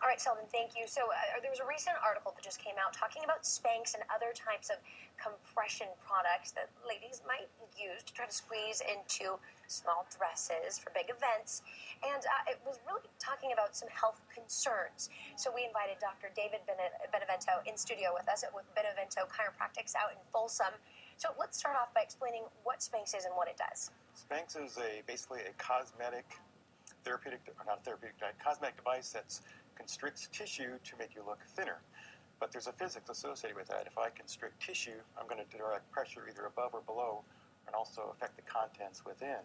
All right, Selvin, thank you. So there was a recent article that just came out talking about Spanx and other types of compression products that ladies might use to try to squeeze into small dresses for big events. And it was really talking about some health concerns. So we invited Dr. David Benevento in studio with us with Benevento Chiropractics out in Folsom. So let's start off by explaining what Spanx is and what it does. Spanx is basically a cosmetic cosmetic device that constricts tissue to make you look thinner. But there's a physics associated with that. If I constrict tissue, I'm going to direct pressure either above or below and also affect the contents within.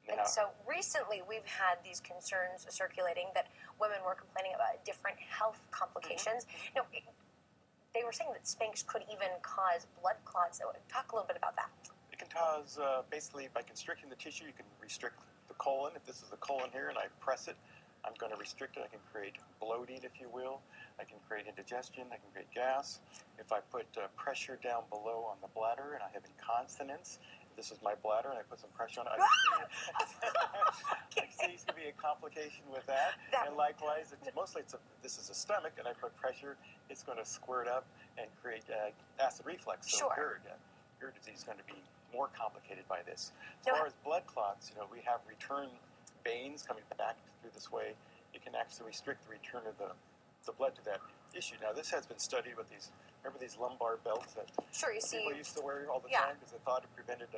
And so recently we've had these concerns circulating that women were complaining about different health complications. Now, they were saying that Spanx could even cause blood clots. So talk a little bit about that. It can cause, basically, by constricting the tissue, you can restrict the colon. If this is the colon here and I press it, I'm going to restrict it. I can create bloating, if you will. I can create indigestion. I can create gas. If I put pressure down below on the bladder and I have incontinence, this is my bladder and I put some pressure on it, there seems to be a complication with that. And likewise, this is a stomach and I put pressure, it's going to squirt up and create acid reflux. So GERD disease is going to be more complicated by this. As far as blood clots, we have return veins coming back through this way. It can actually restrict the return of the blood to that issue. Now, this has been studied with these, remember these lumbar belts that people used to wear all the time because they thought it prevented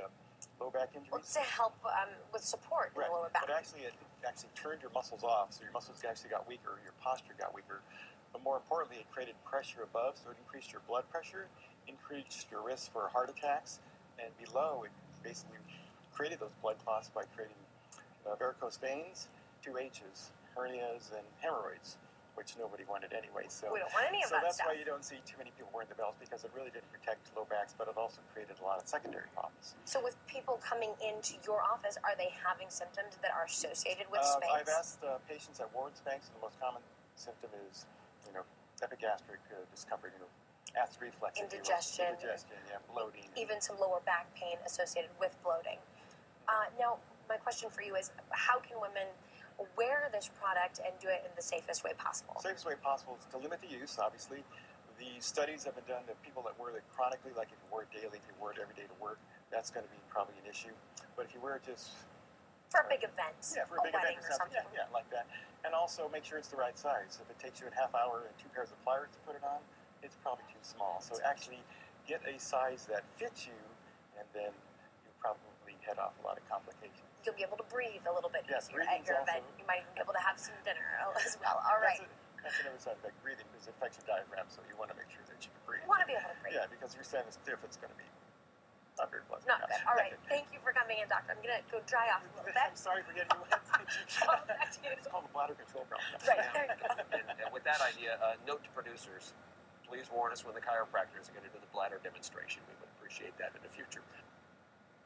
low back injuries? Well, to help with support in the lower back. But actually, it actually turned your muscles off, so your muscles actually got weaker, your posture got weaker. But more importantly, it created pressure above, so it increased your blood pressure, increased your risk for heart attacks, and below, it basically created those blood clots by creating varicose veins, 2 H's, hernias, and hemorrhoids, which nobody wanted anyway. So we don't want any of that that's stuff. why you don't see too many people wearing the belts, because it really didn't protect low backs, but it also created a lot of secondary problems. So with people coming into your office, are they having symptoms that are associated with Spanx? I've asked patients that wore Spanx, and the most common symptom is, epigastric discomfort, acid reflux, indigestion, bloating, even some lower back pain associated with bloating. Now, my question for you is, how can women wear this product and do it in the safest way possible? The safest way possible is to limit the use, obviously. The studies have been done to people that wear it chronically, like if you wear it daily, if you wear it every day to work, that's going to be probably an issue. But if you wear it just for a big event, for a big event or something, like that. And also make sure it's the right size. If it takes you a half hour and 2 pairs of pliers to put it on, it's probably too small. So actually get a size that fits you, and then you probably head off a lot of complications. You'll be able to breathe a little bit easier at also your event. You might even be able to have some dinner as well. All right. That's another side effect, breathing, because it affects your diaphragm, so you want to make sure that you can breathe. You want to be able to breathe. Yeah, because if you're standing stiff, it's going to be not very pleasant. Not good. All right. Thank you for coming in, doctor. I'm going to go dry off a little bit. I'm sorry for getting you wet. It's called a bladder control problem. Right, there you go. And with that idea, note to producers, please warn us when the chiropractors are going to do the bladder demonstration. We would appreciate that in the future.